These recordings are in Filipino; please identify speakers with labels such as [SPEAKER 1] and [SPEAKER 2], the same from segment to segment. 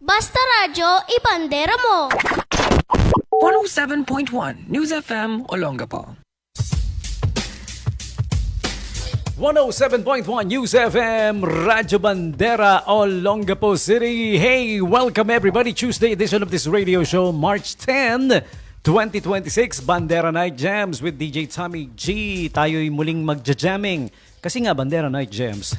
[SPEAKER 1] Basta Radyo, ibandera mo!
[SPEAKER 2] 107.1 News FM Olongapo.
[SPEAKER 3] 107.1 News FM, Radyo Bandera, Olongapo City. Hey, welcome everybody. Tuesday edition of this radio show, March 10, 2026. Bandera Night Jams with DJ Tommy G. Tayo'y muling magja-jamming. Kasi nga, Bandera Night Jams.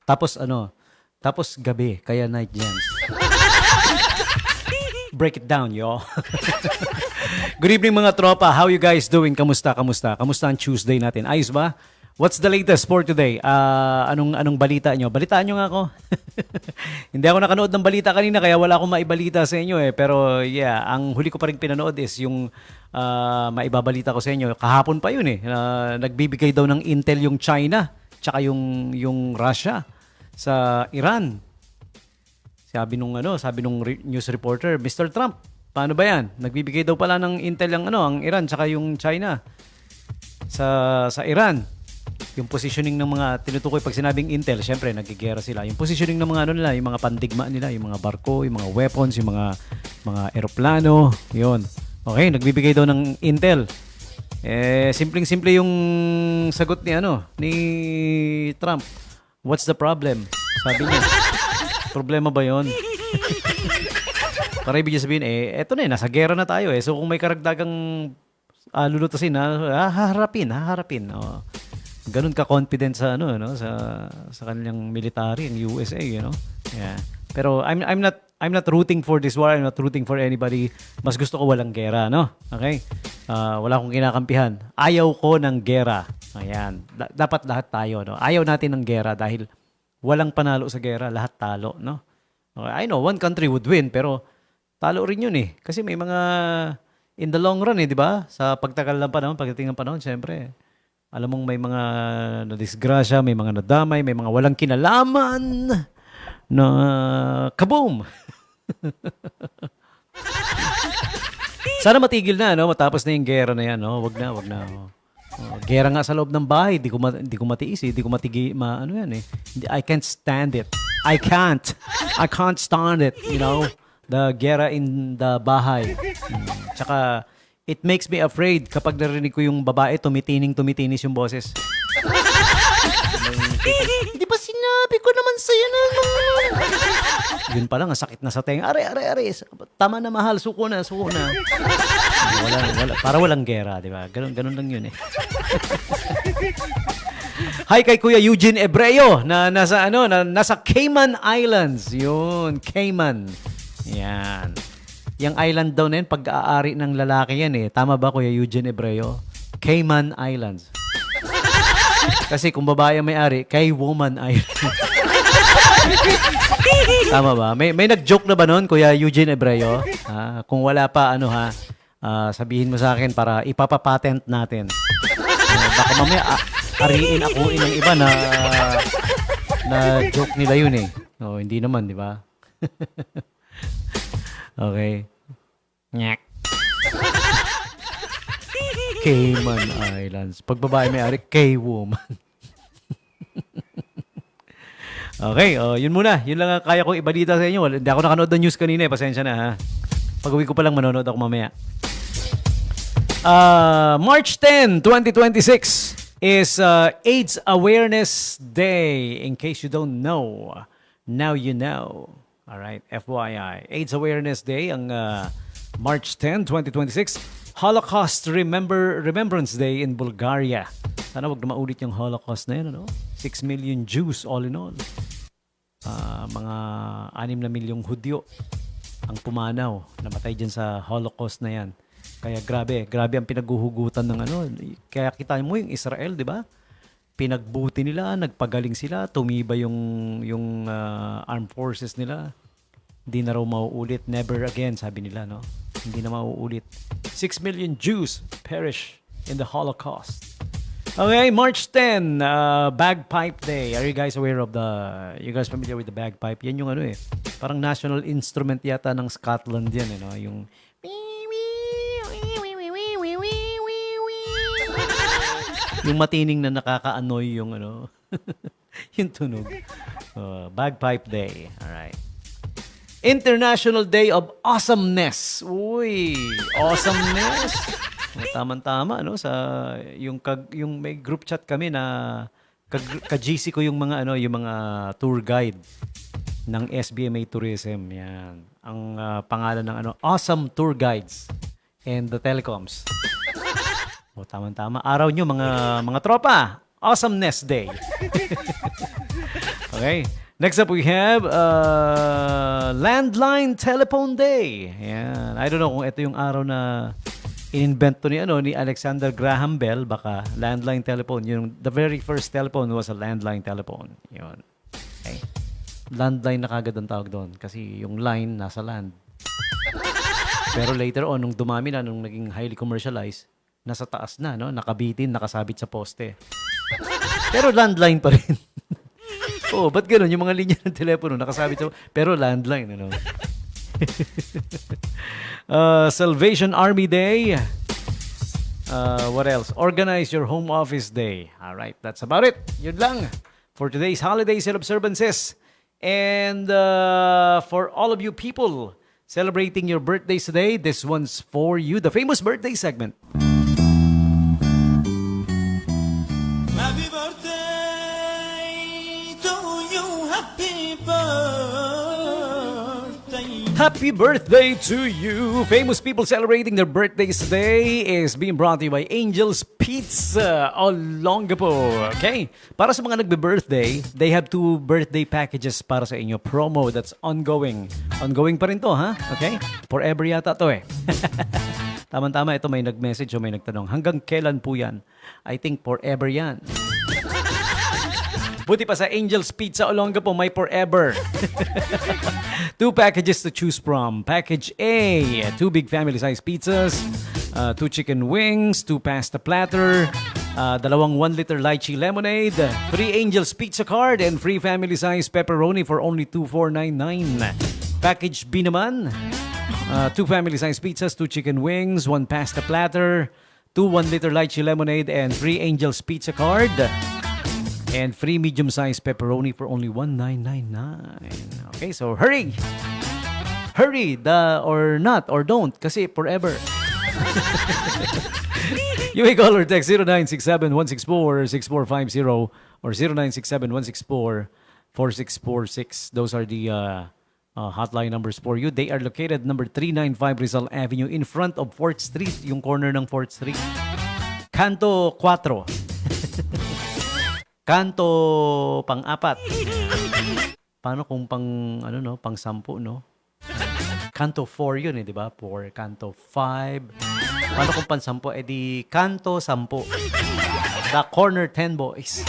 [SPEAKER 3] Tapos gabi, kaya Night Jams. Break it down, yo. Good evening mga tropa. How you guys doing? Kamusta ang Tuesday natin? Ayos ba? What's the latest for today? Anong balita nyo? Balitaan nyo nga ako. Hindi ako nakanood ng balita kanina kaya wala akong maibalita sa inyo eh. Pero yeah, ang huli ko pa rin pinanood is yung maibabalita ko sa inyo. Kahapon pa yun eh. Nagbibigay daw ng intel yung China tsaka yung Russia sa Iran. Sabi nung news reporter, Mr. Trump, paano ba yan? Nagbibigay daw pala ng intel ang Iran tsaka yung China sa Iran. Yung positioning ng mga tinutukoy pag sinabing intel, syempre nagigera sila. Yung positioning ng mga nila, yung mga pandigma nila, yung mga barko, yung mga weapons, yung mga eroplano, yun. Okay, nagbibigay daw ng intel. Simpleng-simple yung sagot ni Trump. What's the problem? Sabi niya. Problema ba yun? Para ibig sabihin, eto na nasa gera na tayo . So kung may karagdagang lulutasin, haharapin. Ganun ka-confident sa sa kanilang military, ang USA, Yeah. Pero I'm not rooting for this war. I'm not rooting for anybody. Mas gusto ko walang gera, Okay? Wala akong kinakampihan. Ayaw ko ng gera. Ayan. Dapat lahat tayo, Ayaw natin ng gera dahil walang panalo sa gera, lahat talo, Okay, I know one country would win pero talo rin yun Kasi may mga in the long run di ba? Sa pagtagal ng panahon, pagdating ng panahon, syempre alam mong may mga nadisgrasya, may mga nadamay, may mga walang kinalaman na kaboom! Sana matigil na, matapos na yung gera na yan, Wag na. Gera nga sa loob ng bahay, di ko matiis, di ko matigi, I can't stand it. I can't stand it, the gera in the bahay. Tsaka, it makes me afraid kapag narinig ko yung babae, tumitinis yung boses. Di ba sinabi ko naman sa'yo na Yun pa lang, ang sakit na sa tenga. Are. Tama na mahal, suko na. Wala. Para walang gera, di ba? Ganun lang yun Hi kay Kuya Eugene Ebreo na nasa Cayman Islands. Yun, Cayman. Yan. Yung island daw na yun, pag-aari ng lalaki yan Tama ba, Kuya Eugene Ebreo? Cayman Islands. Kasi kung babae ang may-ari, kay Woman Island. Tama ba? May nag-joke na ba nun, Kuya Eugene Ebreo? Kung wala pa, sabihin mo sa akin para ipapapatent natin. Baka mamaya akuin ng iba na joke nila yun hindi naman, di ba? Okay. Nyak. Cayman Islands. Pag babae may-ari, K-woman. Okay, yun muna. Yun lang ang kaya kong ibalita sa inyo. Hindi ako nakanood ng news kanina Pasensya na ha. Pag-uwi ko pa lang manonood ako mamaya. March 10, 2026 is AIDS Awareness Day. In case you don't know, now you know. Alright, FYI. AIDS Awareness Day ang March 10, 2026. Holocaust Remembrance Day in Bulgaria. Sana wag na maulit yung Holocaust na yun, 6 million Jews all in all. Mga 6 na milyong Hudyo ang pumanaw, namatay dyan sa Holocaust na yan. Kaya grabe ang pinaghuhugutan ng Kaya kita mo yung Israel, di ba? Pinagbuti nila, nagpagaling sila, tumibay yung armed forces nila. Hindi na raw mauulit. Never again, sabi nila, Hindi na mauulit. 6 million Jews perish in the Holocaust. Okay, March 10, Bagpipe Day. Are you guys aware of you guys familiar with the bagpipe? Yan yung parang national instrument yata ng Scotland yan, yung yung matining na nakaka-annoy yung yung tunog. Bagpipe Day. Alright. International Day of Awesomeness. Uy, awesomeness. Tama-tama, no? Sa yung may group chat kami na ka-GC ko yung mga yung mga tour guide ng SBMA Tourism. Yan. Ang pangalan ng Awesome Tour Guides and the Telecoms. O, tama-tama. Araw nyo, mga tropa. Awesomeness Day. Okay. Next up, we have Landline Telephone Day. Yan. I don't know kung ito yung araw na in-invento ni Alexander Graham Bell. Baka landline telephone. The very first telephone was a landline telephone. Yun. Okay. Landline na kagad ang tawag doon. Kasi yung line nasa land. Pero later on, nung dumami na, nung naging highly commercialized, nasa taas na, no? Nakabitin, nakasabit sa poste. Pero landline pa rin. Oh, ba't gano'n? Yung mga linya ng telepono, nakasabit sa... Pero landline, Salvation Army Day. What else? Organize your home office day. All right, that's about it. Yun lang for today's holidays and observances. And for all of you people celebrating your birthdays today, this one's for you. The famous birthday segment.
[SPEAKER 4] Happy birthday to you, happy birthday.
[SPEAKER 3] Happy birthday to you! Famous people celebrating their birthdays today is being brought to you by Angel's Pizza Olongapo. Okay? Para sa mga nagbe-birthday, they have 2 birthday packages para sa inyo. Promo that's ongoing. Ongoing pa rin to, ha? Okay? Forever yata to eh. Tama-tama, ito may nag-message o may nagtanong. Hanggang kailan po yan? I think forever yan. Buti pa sa Angel's Pizza Olongapo, may forever. 2 packages to choose from. Package A, 2 big family-sized pizzas, 2 chicken wings, 2 pasta platter, 2 1-liter lychee lemonade, free Angel's Pizza card, and free family-sized pepperoni for only $2,499. Package B naman, 2 family-sized pizzas, 2 chicken wings, 1 pasta platter, 2 1-liter lychee lemonade, and free Angel's Pizza card. And free medium-sized pepperoni for only $1,999. Okay, so hurry! Hurry! Or not, or don't. Kasi forever. You may call or text 0967-164-6450 or 0967-164-4646. Those are the hotline numbers for you. They are located number 395 Rizal Avenue in front of 4th Street, yung corner ng 4th Street. Kanto 4. Kanto pang-4. Paano kung pang 10, no? Kanto 4 yun di ba? 4, kanto 5. Paano kung pang 10? Di kanto 10. The Corner 10 Boys.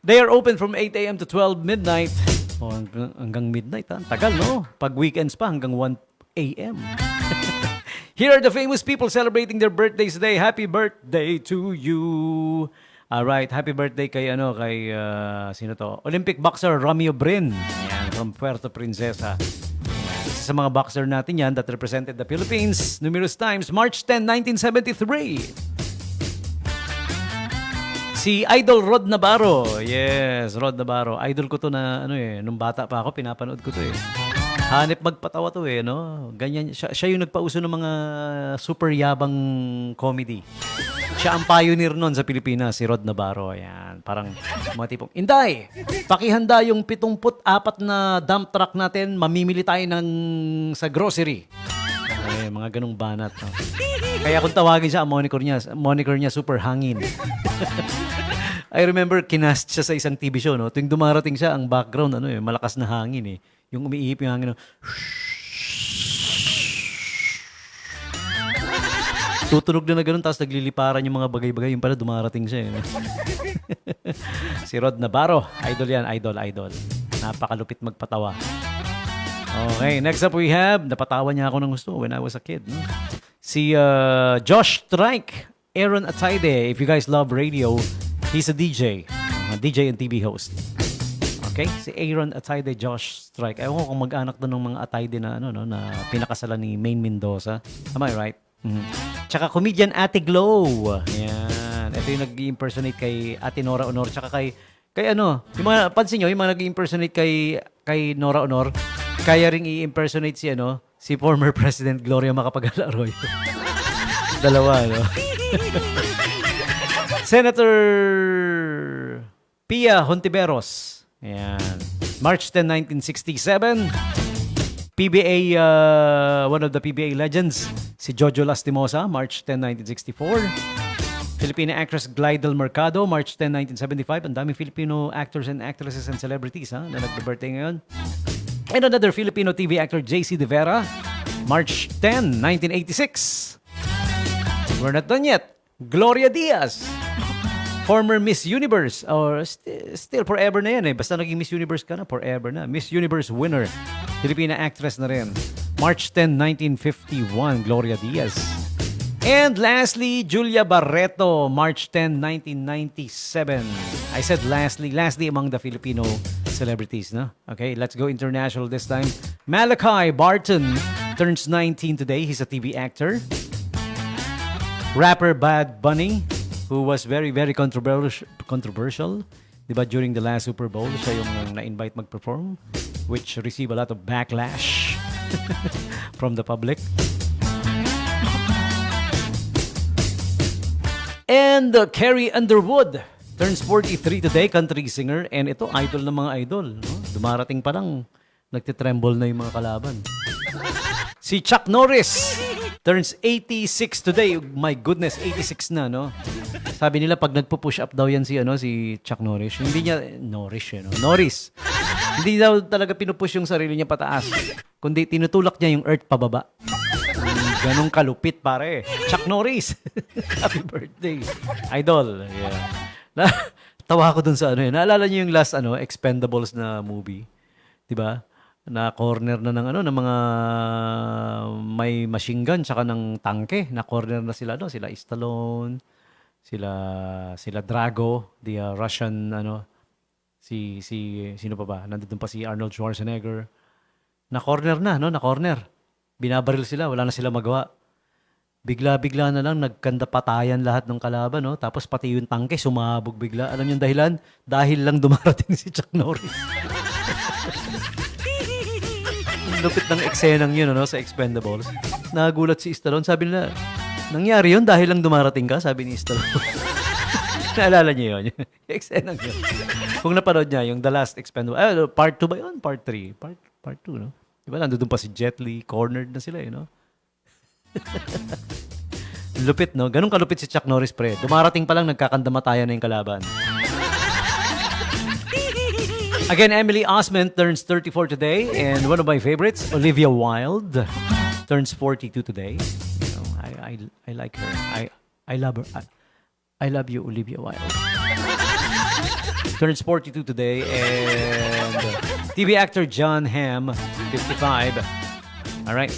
[SPEAKER 3] They are open from 8 a.m. to 12 midnight. Oh, hanggang midnight, ha? Tagal, no? Pag weekends pa, hanggang 1 a.m. Here are the famous people celebrating their birthdays today. Happy birthday to you. All right, happy birthday kay sino to? Olympic boxer Romeo Brin. Ayan, from Puerto Princesa. Isa sa mga boxer natin yan that represented the Philippines numerous times. March 10, 1973. Si Idol Rod Navarro. Yes, Rod Navarro. Idol ko to na nung bata pa ako, pinapanood ko to eh. Hanip magpatawa to eh, no? Ganyan, siya yung nagpauso ng mga super yabang comedy. Siya ang pioneer nun sa Pilipinas, si Rod Navarro. Ayan, parang mga tipong, Inday, pakihanda yung 74 na dump truck natin, mamimili tayo sa grocery. Ay, mga ganong banat. No? Kaya kung tawagin siya, ang moniker niya super hangin. I remember, kinast siya sa isang TV show, no? Tuwing dumarating siya, ang background, malakas na hangin eh. Yung umiihip yung hangin, tutunog na gano'n, tapos nagliliparan yung mga bagay-bagay. Yung pala, dumarating siya. Si Rod Navarro. Idol yan, idol. Napakalupit magpatawa. Okay, next up we have, napatawa niya ako ng gusto when I was a kid. No? Si Josh Strike, Aaron Ataide. If you guys love radio, he's a DJ. DJ and TV host. Okay? Si Aaron Ataide, Josh Strike. Ewan ko kung mag-anak doon ng mga Ataide na, na pinakasalan ni Maine Mendoza. Am I right? Mm-hmm. Tsaka comedian Ate Glow. Yan. Ito yung nag-impersonate kay Ate Nora Honor. Tsaka kay Kay ano, yung mga, pansin nyo, yung mga nag-impersonate kay Nora Honor, kaya ring i-impersonate si former President Gloria Macapagal Arroyo. Dalawa, no? Senator Pia Hontiveros. Ayan. March 10, 1967. PBA, one of the PBA legends, si Jojo Lastimosa, March 10, 1964. Filipina actress Glidel Mercado, March 10, 1975. Ang daming Filipino actors and actresses and celebrities na nag-birthday ngayon. And another Filipino TV actor, JC De Vera, March 10, 1986. We're not done yet. Gloria Diaz, former Miss Universe, or still forever na yan eh. Basta naging Miss Universe ka na, forever na. Miss Universe winner, Filipina actress na rin. March 10, 1951, Gloria Diaz. And lastly, Julia Barreto, March 10, 1997. I said lastly among the Filipino celebrities, no? Okay, let's go international this time. Malachi Barton turns 19 today. He's a TV actor. Rapper Bad Bunny, who was very, very controversial. Diba, during the last Super Bowl, siya yung na-invite mag-perform, which received a lot of backlash from the public. And Carrie Underwood turns 43 today, country singer. And ito, idol ng mga idol. No? Dumarating pa lang, nagtitremble na yung mga kalaban. Si Chuck Norris turns 86 today. My goodness, 86 na, no? Sabi nila pag nagpo-push up daw yan si Chuck Norris. Hindi niya Norris. Hindi daw talaga pinupush yung sarili niya pataas. Kundi tinutulak niya yung earth pababa. Ganong kalupit, pare. Chuck Norris. Happy birthday. Idol. Yeah. Tawa ko dun sa naalala niyo yung last Expendables na movie? 'Di ba? Na corner na ng mga may machine gun tsaka ng tangke. Na corner na sila sila Stallone, sila Drago, the Russian sino pa ba? Nandun pa si Arnold Schwarzenegger. Na corner na binabaril sila, wala na sila magawa. Bigla-bigla na lang nagkandapatayan lahat ng kalaban, no? Tapos pati yung tangke sumabog bigla. Alam niyo yung dahilan? Dahil lang dumarating si Chuck Norris. Lupit ng eksenang yun, sa Expendables. Nagulat si Stallone. Sabi nila, nangyari yun dahil lang dumarating ka? Sabi ni Stallone. Naalala niyo yun? Yung eksenang yun. Kung napanood niya, yung The Last Expendables. Part 2 ba yun? Part 3? Part 2, no? Diba, nandun pa si Jet Li. Cornered na sila, Lupit, no? Ganun kalupit si Chuck Norris, pre. Dumarating pa lang, nagkakandamatayan na yung kalaban. Again, Emily Osment turns 34 today. And one of my favorites, Olivia Wilde, turns 42 today. I like her. I love her. I love you, Olivia Wilde. Turns 42 today. And TV actor John Hamm, 55. All right.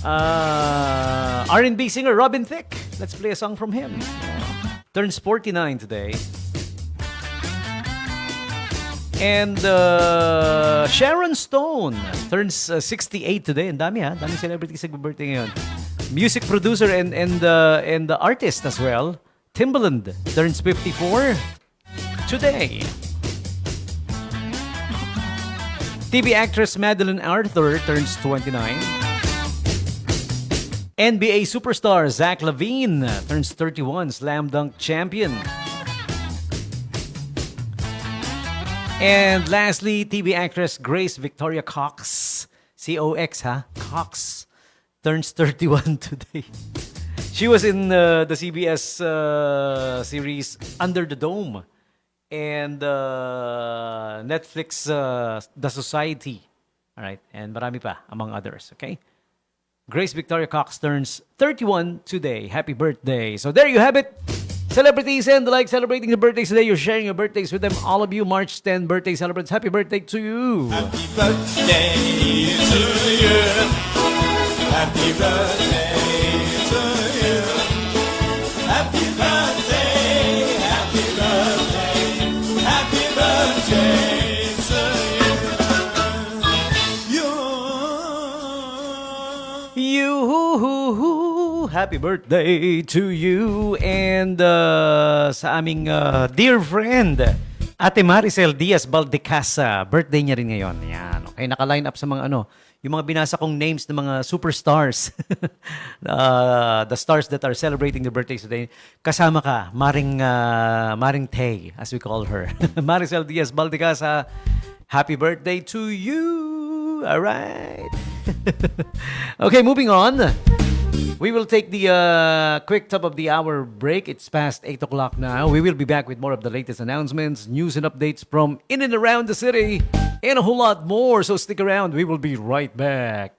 [SPEAKER 3] R&B singer Robin Thicke. Let's play a song from him. Turns 49 today. And Sharon Stone turns 68 today. Ang dami daming celebrities nag-birthday ngayon. Music producer and the artist as well. Timbaland turns 54 today. TV actress Madeline Arthur turns 29. NBA superstar Zach LaVine turns 31, slam dunk champion. And lastly, TV actress Grace Victoria Cox, C-O-X Cox, turns 31 today. She was in the CBS series Under the Dome and Netflix The Society. All right, and marami pa among others, okay? Grace Victoria Cox turns 31 today. Happy birthday. So there you have it. Celebrities and the like celebrating the birthdays today. You're sharing your birthdays with them. All of you March 10 birthday celebrants. Happy birthday to you.
[SPEAKER 4] Happy birthday to you. Happy birthday to you. Happy birthday, happy birthday, happy birthday to you.
[SPEAKER 3] Happy birthday to you. And sa aming dear friend, Ate Maricel Diaz Baldecasa, birthday niya rin ngayon. Yan. Okay, naka-line up sa mga yung mga binasa kong names ng mga superstars. The stars that are celebrating their birthdays today. Kasama ka, Maring Tay, as we call her. Maricel Diaz Baldecasa, happy birthday to you. All right. Okay, moving on. We will take the quick top of the hour break. It's past 8 o'clock now. We will be back with more of the latest announcements, news and updates from in and around the city, and a whole lot more. So stick around. We will be right back.